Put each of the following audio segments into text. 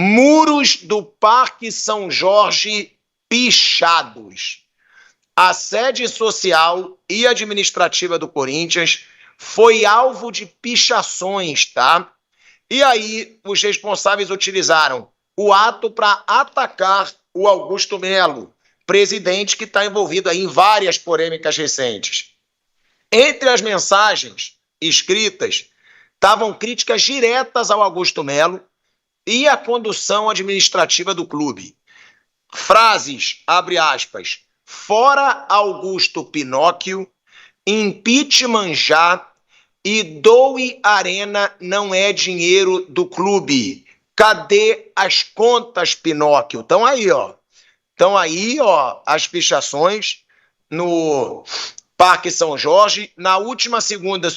Muros do Parque São Jorge pichados. A sede social e administrativa do Corinthians foi alvo de pichações, tá? E aí os responsáveis utilizaram o ato para atacar o Augusto Melo, presidente que está envolvido aí em várias polêmicas recentes. Entre as mensagens escritas estavam críticas diretas ao Augusto Melo e à condução administrativa do clube. Frases, abre aspas, fora Augusto Pinóquio, impeachment já e doe Arena não é dinheiro do clube. Cadê as contas, Pinóquio? Estão aí, ó. Estão aí, ó, as pichações no Parque São Jorge. Na última segunda,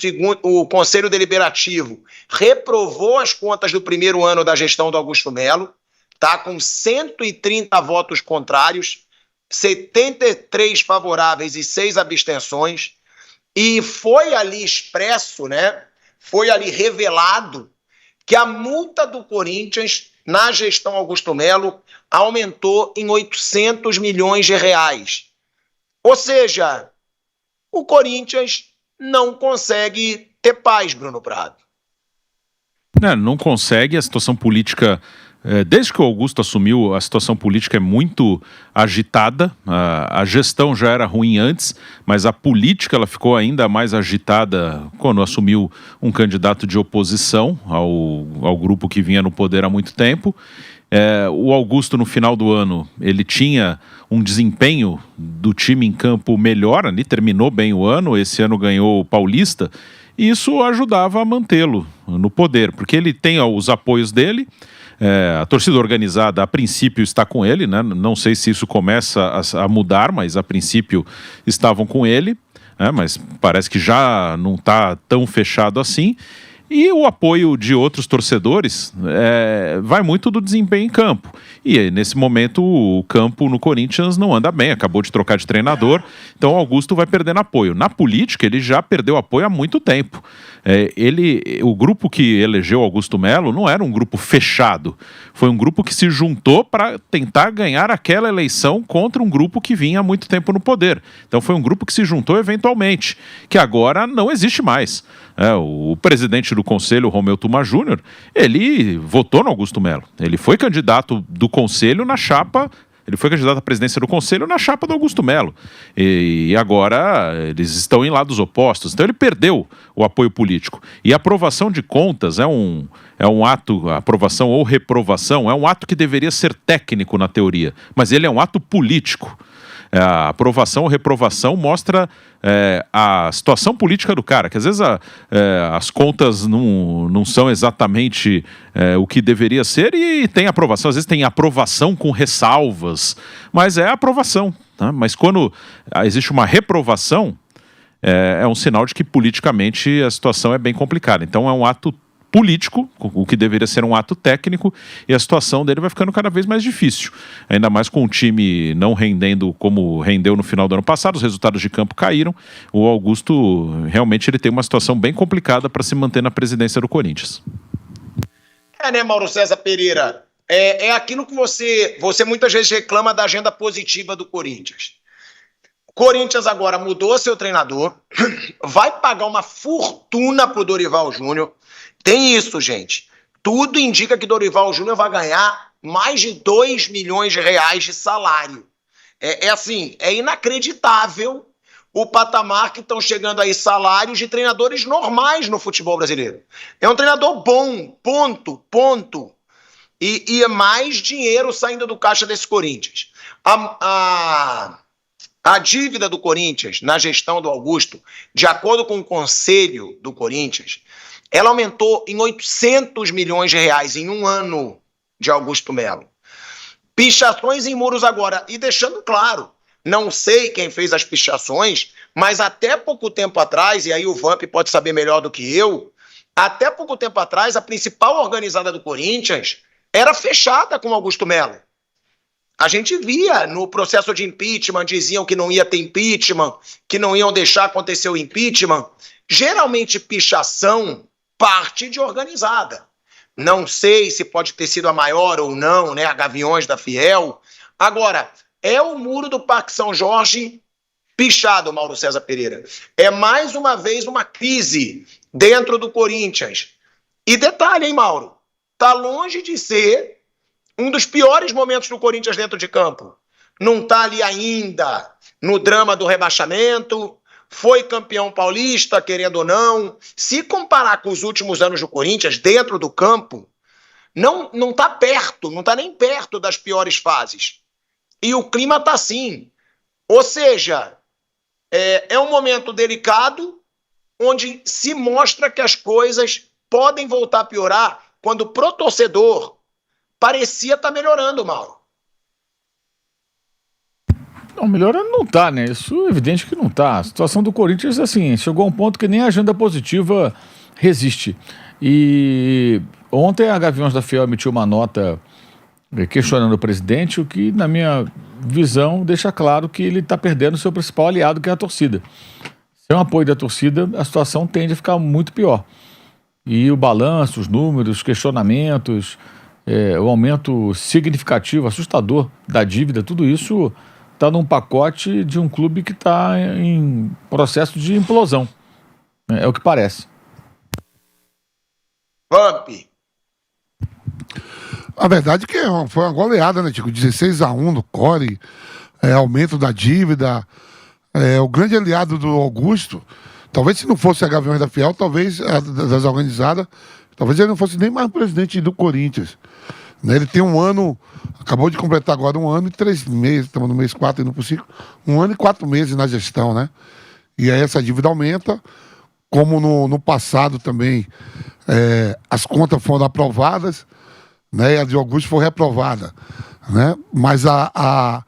o Conselho Deliberativo reprovou as contas do primeiro ano da gestão do Augusto Melo, tá? Com 130 votos contrários, 73 favoráveis e 6 abstenções. E foi ali expresso, né? Foi ali revelado que a multa do Corinthians na gestão Augusto Melo aumentou em 800 milhões de reais. Ou seja, o Corinthians não consegue ter paz, Bruno Prado. Não consegue, a situação política, desde que o Augusto assumiu, a situação política é muito agitada, a gestão já era ruim antes, mas a política ela ficou ainda mais agitada quando assumiu um candidato de oposição ao grupo que vinha no poder há muito tempo. O Augusto, no final do ano, ele tinha um desempenho do time em campo melhor, ali terminou bem o ano, esse ano ganhou o Paulista, e isso ajudava a mantê-lo no poder, porque ele tem os apoios dele, a torcida organizada a princípio está com ele, né? Não sei se isso começa a mudar, mas a princípio estavam com ele, mas parece que já não está tão fechado assim. E o apoio de outros torcedores vai muito do desempenho em campo. E nesse momento o campo no Corinthians não anda bem, acabou de trocar de treinador, então o Augusto vai perdendo apoio. Na política ele já perdeu apoio há muito tempo. O grupo que elegeu Augusto Melo não era um grupo fechado, foi um grupo que se juntou para tentar ganhar aquela eleição contra um grupo que vinha há muito tempo no poder. Então foi um grupo que se juntou eventualmente, que agora não existe mais. O presidente do conselho, Romeu Tuma Júnior, ele votou no Augusto Melo. Ele foi candidato do conselho na chapa, ele foi candidato à presidência do conselho na chapa do Augusto Melo. E agora eles estão em lados opostos. Então ele perdeu o apoio político. E a aprovação de contas é um ato, aprovação ou reprovação, é um ato que deveria ser técnico na teoria, mas ele é um ato político. A aprovação ou reprovação mostra a situação política do cara, que às vezes as contas não são exatamente o que deveria ser e tem aprovação, às vezes tem aprovação com ressalvas, mas é aprovação, tá? Mas quando existe uma reprovação, é um sinal de que politicamente a situação é bem complicada. Então é um ato político, o que deveria ser um ato técnico, e a situação dele vai ficando cada vez mais difícil. Ainda mais com o time não rendendo como rendeu no final do ano passado, os resultados de campo caíram. O Augusto, realmente, ele tem uma situação bem complicada para se manter na presidência do Corinthians. Né, Mauro César Pereira? É aquilo que você muitas vezes reclama da agenda positiva do Corinthians. O Corinthians agora mudou seu treinador, vai pagar uma fortuna pro Dorival Júnior. Tem isso, gente. Tudo indica que Dorival Júnior vai ganhar mais de 2 milhões de reais de salário. É inacreditável o patamar que estão chegando aí salários de treinadores normais no futebol brasileiro. É um treinador bom, ponto. E é mais dinheiro saindo do caixa desse Corinthians. A dívida do Corinthians na gestão do Augusto, de acordo com o conselho do Corinthians, ela aumentou em 800 milhões de reais em um ano de Augusto Melo. Pichações em muros agora. E deixando claro, não sei quem fez as pichações, mas até pouco tempo atrás, e aí o Vamp pode saber melhor do que eu, até pouco tempo atrás, a principal organizada do Corinthians era fechada com Augusto Melo. A gente via no processo de impeachment, diziam que não ia ter impeachment, que não iam deixar acontecer o impeachment. Geralmente pichação parte de organizada. Não sei se pode ter sido a maior ou não, né? A Gaviões da Fiel. Agora, é o muro do Parque São Jorge pichado, Mauro César Pereira. É mais uma vez uma crise dentro do Corinthians. E detalhe, hein, Mauro? Tá longe de ser um dos piores momentos do Corinthians dentro de campo. Não tá ali ainda no drama do rebaixamento, foi campeão paulista, querendo ou não. Se comparar com os últimos anos do Corinthians, dentro do campo, não tá perto, não tá nem perto das piores fases. E o clima tá assim. Ou seja, é um momento delicado, onde se mostra que as coisas podem voltar a piorar, quando pro torcedor parecia estar melhorando, Mauro. Não, melhorando não tá, né? Isso é evidente que não tá. A situação do Corinthians, assim, chegou a um ponto que nem a agenda positiva resiste. E ontem a Gaviões da Fiel emitiu uma nota questionando o presidente, o que, na minha visão, deixa claro que ele está perdendo o seu principal aliado, que é a torcida. Sem o apoio da torcida, a situação tende a ficar muito pior. E o balanço, os números, os questionamentos, o aumento significativo, assustador da dívida, tudo isso está num pacote de um clube que está em processo de implosão. É o que parece. Vamp. A verdade é que foi uma goleada, né, Tico? 16-1 no Core, aumento da dívida, o grande aliado do Augusto. Talvez se não fosse a Gaviões da Fiel, talvez a das organizadas, talvez ele não fosse nem mais presidente do Corinthians. Né? Ele tem um ano, acabou de completar agora 1 ano e 3 meses, estamos no mês 4 indo para o 5, 1 ano e 4 meses na gestão, né? E aí essa dívida aumenta, como no passado também as contas foram aprovadas, né? E a de Augusto foi reprovada, né? Mas a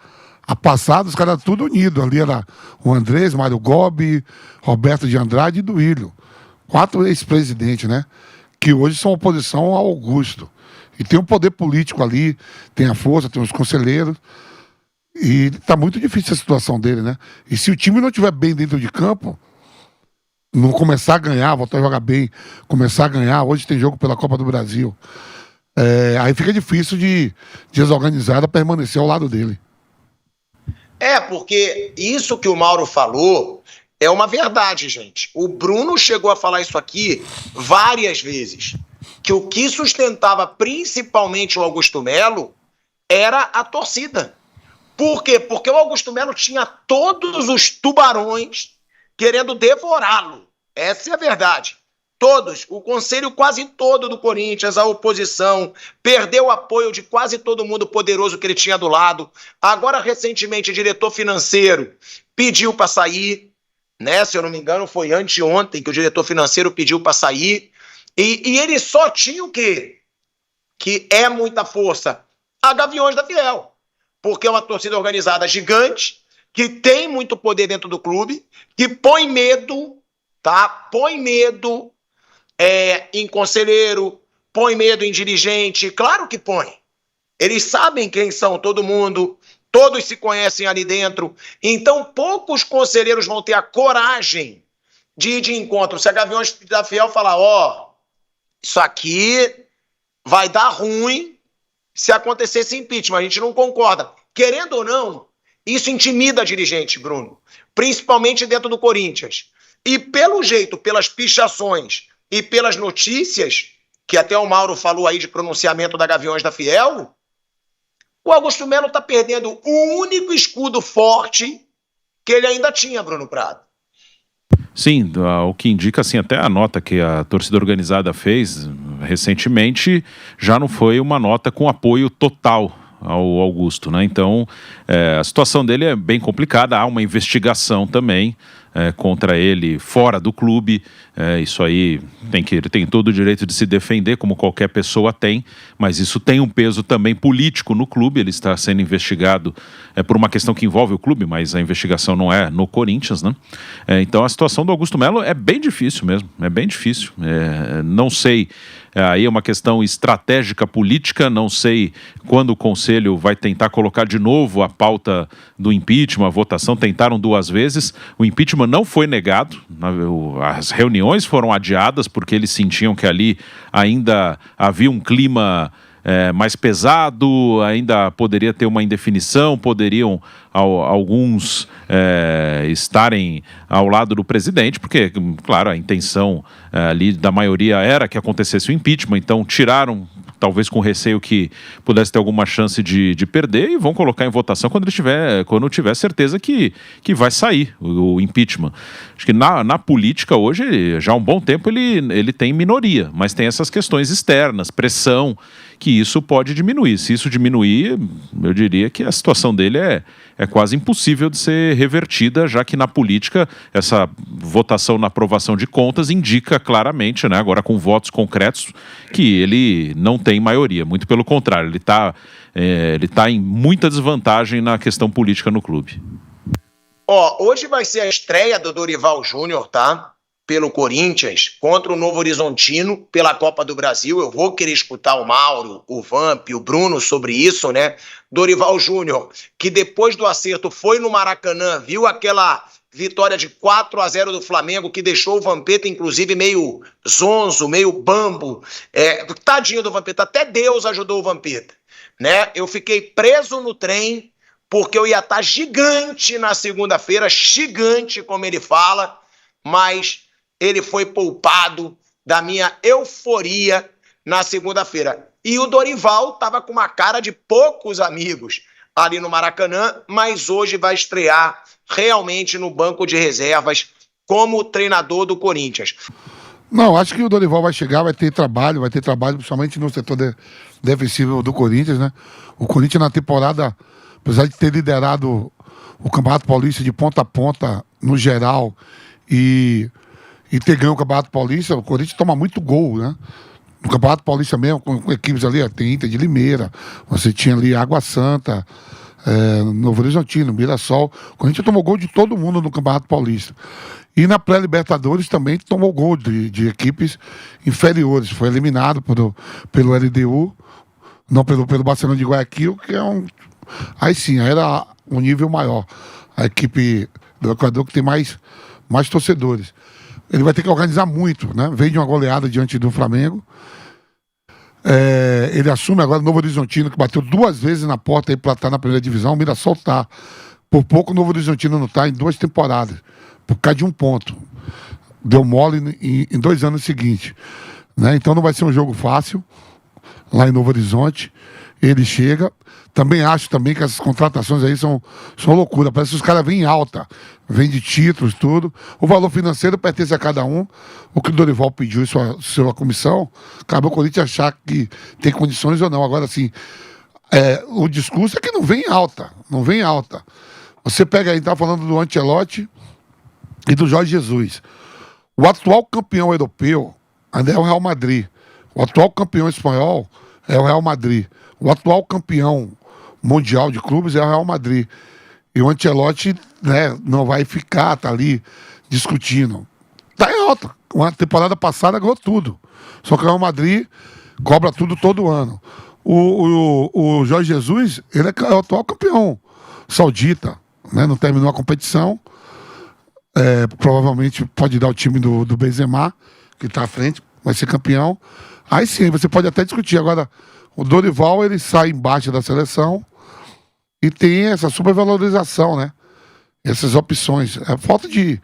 passada, os caras tudo unidos. Ali era o Andrés, Mário Gobi, Roberto de Andrade e Duílio. 4 ex-presidentes, né? Que hoje são oposição ao Augusto. E tem o poder político ali, tem a força, tem os conselheiros. E tá muito difícil a situação dele, né? E se o time não estiver bem dentro de campo, não começar a ganhar, voltar a jogar bem, começar a ganhar, hoje tem jogo pela Copa do Brasil, aí fica difícil de desorganizada permanecer ao lado dele. Porque isso que o Mauro falou é uma verdade, gente. O Bruno chegou a falar isso aqui várias vezes, que o que sustentava principalmente o Augusto Melo era a torcida. Por quê? Porque o Augusto Melo tinha todos os tubarões querendo devorá-lo. Essa é a verdade. Todos, o conselho quase todo do Corinthians, a oposição, perdeu o apoio de quase todo mundo poderoso que ele tinha do lado. Agora, recentemente, o diretor financeiro pediu para sair, né? Se eu não me engano, foi anteontem que o diretor financeiro pediu para sair. E ele só tinha o quê? Que é muita força. A Gaviões da Fiel. Porque é uma torcida organizada gigante, que tem muito poder dentro do clube, que põe medo, tá? Põe medo em conselheiro, põe medo em dirigente, claro que põe. Eles sabem quem são todo mundo, todos se conhecem ali dentro, então poucos conselheiros vão ter a coragem de ir de encontro. Se a Gaviões da Fiel falar, isso aqui vai dar ruim se acontecer esse impeachment, a gente não concorda. Querendo ou não, isso intimida a dirigente, Bruno, principalmente dentro do Corinthians. E pelo jeito, pelas pichações e pelas notícias, que até o Mauro falou aí de pronunciamento da Gaviões da Fiel, o Augusto Melo está perdendo o único escudo forte que ele ainda tinha, Bruno Prado. Sim, o que indica, assim, até a nota que a torcida organizada fez recentemente já não foi uma nota com apoio total ao Augusto, né? Então, a situação dele é bem complicada, há uma investigação também contra ele fora do clube, isso aí ele tem todo o direito de se defender, como qualquer pessoa tem, mas isso tem um peso também político no clube, ele está sendo investigado por uma questão que envolve o clube, mas a investigação não é no Corinthians, né? Então a situação do Augusto Melo é bem difícil mesmo, é bem difícil, não sei, aí é uma questão estratégica política, não sei quando o Conselho vai tentar colocar de novo a pauta do impeachment, a votação, tentaram 2 vezes, o impeachment impeachment não foi negado, as reuniões foram adiadas porque eles sentiam que ali ainda havia um clima mais pesado, ainda poderia ter uma indefinição, poderiam alguns estarem ao lado do presidente, porque, claro, a intenção ali da maioria era que acontecesse o impeachment, então tiraram, talvez com receio que pudesse ter alguma chance de perder, e vão colocar em votação quando tiver certeza que vai sair o impeachment. Acho que na política hoje, já há um bom tempo, ele tem minoria, mas tem essas questões externas, pressão, que isso pode diminuir. Se isso diminuir, eu diria que a situação dele é quase impossível de ser revertida, já que na política essa votação na aprovação de contas indica claramente, né, agora com votos concretos, que ele não tem maioria. Muito pelo contrário, ele tá em muita desvantagem na questão política no clube. Hoje vai ser a estreia do Dorival Júnior, tá? Pelo Corinthians, contra o Novo Horizontino, pela Copa do Brasil. Eu vou querer escutar o Mauro, o Vamp, o Bruno sobre isso, né? Dorival Júnior, que depois do acerto foi no Maracanã, viu aquela vitória de 4-0 do Flamengo, que deixou o Vampeta, inclusive, meio zonzo, meio bambo. Tadinho do Vampeta, até Deus ajudou o Vampeta, né? Eu fiquei preso no trem, porque eu ia estar gigante na segunda-feira, gigante, como ele fala, mas ele foi poupado da minha euforia na segunda-feira. E o Dorival estava com uma cara de poucos amigos ali no Maracanã, mas hoje vai estrear realmente no banco de reservas como treinador do Corinthians. Não, acho que o Dorival vai chegar, vai ter trabalho principalmente no setor defensivo do Corinthians, né? O Corinthians na temporada, apesar de ter liderado o Campeonato Paulista de ponta a ponta no geral e ter ganho o Campeonato Paulista, o Corinthians toma muito gol, né? No Campeonato Paulista mesmo, com equipes ali, tem Inter de Limeira, você tinha ali Água Santa, Novo Horizontino, Mirassol. O Corinthians tomou gol de todo mundo no Campeonato Paulista. E na pré-Libertadores também tomou gol de equipes inferiores. Foi eliminado pelo LDU, não pelo Barcelona de Guayaquil, que é aí sim, aí era um nível maior. A equipe do Equador que tem mais torcedores. Ele vai ter que organizar muito, né? Veio de uma goleada diante do Flamengo. Ele assume agora o Novo Horizontino, que bateu 2 vezes na porta aí para estar na primeira divisão. O Mirassol tá. Por pouco o Novo Horizontino não está em 2 temporadas, por causa de 1 ponto. Deu mole em 2 anos seguintes, né? Então não vai ser um jogo fácil lá em Novo Horizonte. Ele chega. Também acho também que essas contratações aí são loucura. Parece que os caras vêm em alta. Vêm de títulos, tudo. O valor financeiro pertence a cada um. O que o Dorival pediu em sua comissão, cabe ao Corinthians achar que tem condições ou não. Agora, assim, o discurso é que não vem em alta. Não vem em alta. Você pega aí, tá falando do Ancelotti e do Jorge Jesus. O atual campeão europeu ainda é o Real Madrid. O atual campeão espanhol é o Real Madrid. O atual campeão mundial de clubes é o Real Madrid. E o Ancelotti, né, não vai ficar, tá ali discutindo. Tá em alta. Uma temporada passada ganhou tudo. Só que o Real Madrid cobra tudo todo ano. O Jorge Jesus, ele é o atual campeão saudita, né? Não terminou a competição. Provavelmente pode dar o time do Benzema, que tá à frente, vai ser campeão. Aí sim, você pode até discutir. Agora, o Dorival, ele sai embaixo da seleção e tem essa supervalorização, né? Essas opções. A falta de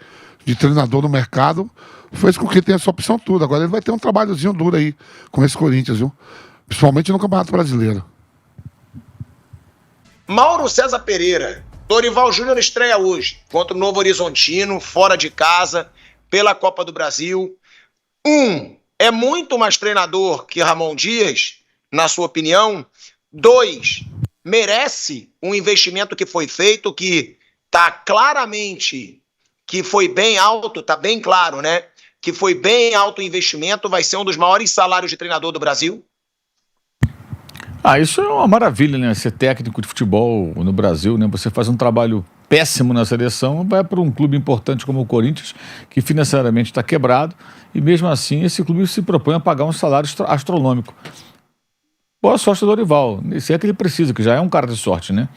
treinador no mercado fez com que tenha essa opção toda. Agora ele vai ter um trabalhozinho duro aí com esse Corinthians, viu? Principalmente no Campeonato Brasileiro. Mauro César Pereira. Dorival Júnior estreia hoje contra o Novo Horizontino, fora de casa, pela Copa do Brasil. É muito mais treinador que Ramon Dias, na sua opinião? 2, merece um investimento que foi feito, que está claramente que foi bem alto, está bem claro, né? Que foi bem alto o investimento, vai ser um dos maiores salários de treinador do Brasil? Isso é uma maravilha, né? Ser técnico de futebol no Brasil, né? Você faz um trabalho péssimo na seleção, vai para um clube importante como o Corinthians, que financeiramente está quebrado, e mesmo assim esse clube se propõe a pagar um salário astronômico. Boa sorte do Dorival, se é que ele precisa, que já é um cara de sorte, né?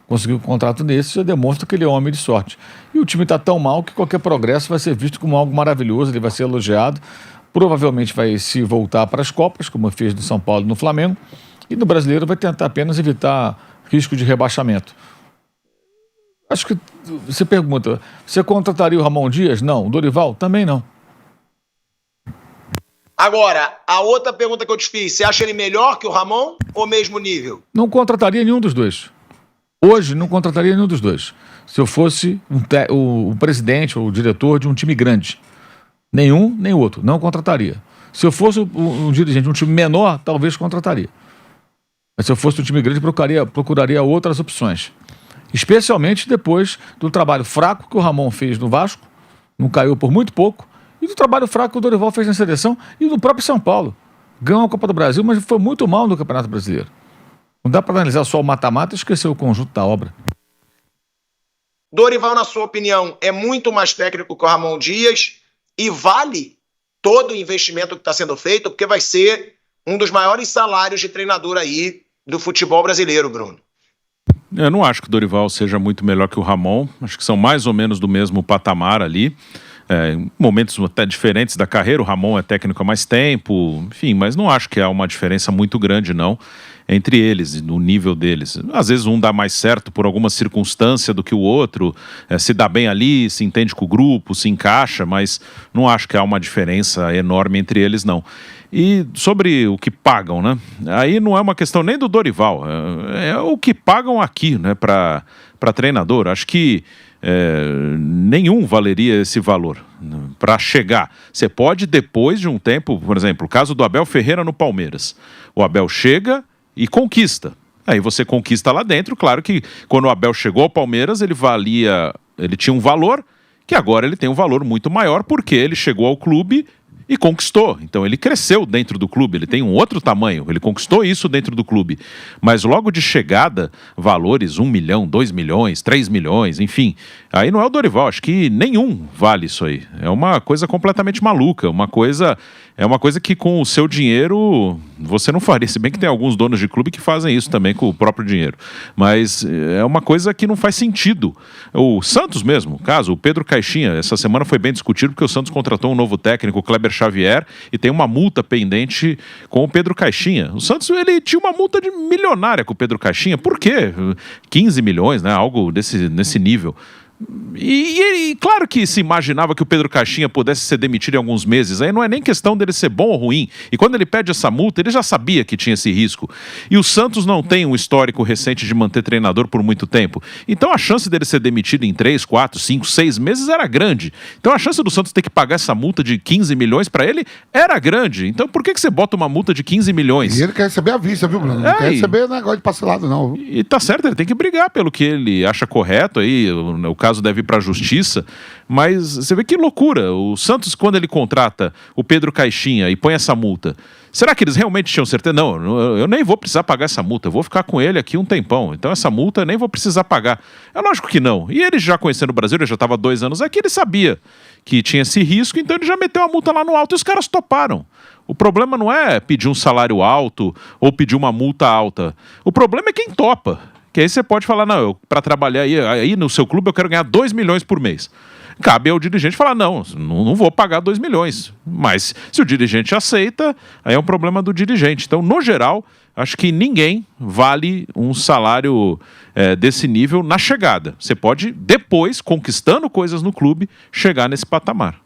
conseguir um contrato desse, já demonstra que ele é um homem de sorte. E o time está tão mal que qualquer progresso vai ser visto como algo maravilhoso, ele vai ser elogiado, provavelmente vai se voltar para as Copas, como fez no São Paulo e no Flamengo, e no Brasileiro vai tentar apenas evitar risco de rebaixamento. Acho que você pergunta, você contrataria o Ramon Dias? Não. O Dorival? Também não. Agora, a outra pergunta que eu te fiz, você acha ele melhor que o Ramon ou mesmo nível? Não contrataria nenhum dos dois. Hoje não contrataria nenhum dos dois. Se eu fosse o presidente ou o diretor de um time grande. Nenhum, nem o outro. Não contrataria. Se eu fosse um dirigente de um time menor, talvez contrataria. Mas se eu fosse um time grande, procuraria outras opções. Especialmente depois do trabalho fraco que o Ramon fez no Vasco, não caiu por muito pouco, e do trabalho fraco que o Dorival fez na seleção e do próprio São Paulo. Ganhou a Copa do Brasil, mas foi muito mal no Campeonato Brasileiro. Não dá para analisar só o mata-mata e esquecer o conjunto da obra. Dorival, na sua opinião, é muito mais técnico que o Ramon Dias e vale todo o investimento que está sendo feito, porque vai ser um dos maiores salários de treinador aí do futebol brasileiro, Bruno. Eu não acho que o Dorival seja muito melhor que o Ramon. Acho que são mais ou menos do mesmo patamar ali. Em momentos até diferentes da carreira. O Ramon é técnico há mais tempo, enfim, mas não acho que há uma diferença muito grande, não, entre eles, no nível deles. Às vezes um dá mais certo por alguma circunstância do que o outro, se dá bem ali, se entende com o grupo, se encaixa, mas não acho que há uma diferença enorme entre eles, não. E sobre o que pagam, né? Aí não é uma questão nem do Dorival, é o que pagam aqui, né, para treinador. Acho que nenhum valeria esse valor para chegar. Você pode, depois de um tempo, por exemplo, o caso do Abel Ferreira no Palmeiras. O Abel chega e conquista. Aí você conquista lá dentro. Claro que quando o Abel chegou ao Palmeiras, ele tinha um valor que agora ele tem um valor muito maior porque ele chegou ao clube e conquistou. Então ele cresceu dentro do clube, ele tem um outro tamanho, ele conquistou isso dentro do clube. Mas logo de chegada, valores 1 milhão, 2 milhões, 3 milhões, enfim. Aí não é o Dorival, acho que nenhum vale isso aí. É uma coisa completamente maluca, é uma coisa que com o seu dinheiro você não faria, se bem que tem alguns donos de clube que fazem isso também com o próprio dinheiro. Mas é uma coisa que não faz sentido. O Santos mesmo, caso, o Pedro Caixinha, essa semana foi bem discutido porque o Santos contratou um novo técnico, o Kleber Xavier, e tem uma multa pendente com o Pedro Caixinha. O Santos, ele tinha uma multa milionária com o Pedro Caixinha. Por quê? 15 milhões, né? Algo nesse nível. E claro que se imaginava que o Pedro Caixinha pudesse ser demitido em alguns meses. Aí não é nem questão dele ser bom ou ruim. E quando ele pede essa multa, ele já sabia que tinha esse risco. E o Santos não tem um histórico recente de manter treinador por muito tempo. Então a chance dele ser demitido em 3, 4, 5, 6 meses era grande. Então a chance do Santos ter que pagar essa multa de 15 milhões para ele era grande. Então por que você bota uma multa de 15 milhões? E ele quer receber à vista, viu, Bruno? Não quer receber negócio de parcelado, não. E tá certo, ele tem que brigar pelo que ele acha correto aí. O caso deve ir para a justiça, mas você vê que loucura. O Santos, quando ele contrata o Pedro Caixinha e põe essa multa, será que eles realmente tinham certeza? Não, eu nem vou precisar pagar essa multa, eu vou ficar com ele aqui um tempão, então essa multa eu nem vou precisar pagar. É lógico que não. E ele já conhecendo o Brasil, ele já estava 2 anos aqui, ele sabia que tinha esse risco, então ele já meteu a multa lá no alto e os caras toparam. O problema não é pedir um salário alto ou pedir uma multa alta. O problema é quem topa. Que aí você pode falar, não, para trabalhar aí no seu clube eu quero ganhar 2 milhões por mês. Cabe ao dirigente falar, não vou pagar 2 milhões. Mas se o dirigente aceita, aí é um problema do dirigente. Então, no geral, acho que ninguém vale um salário desse nível na chegada. Você pode, depois, conquistando coisas no clube, chegar nesse patamar.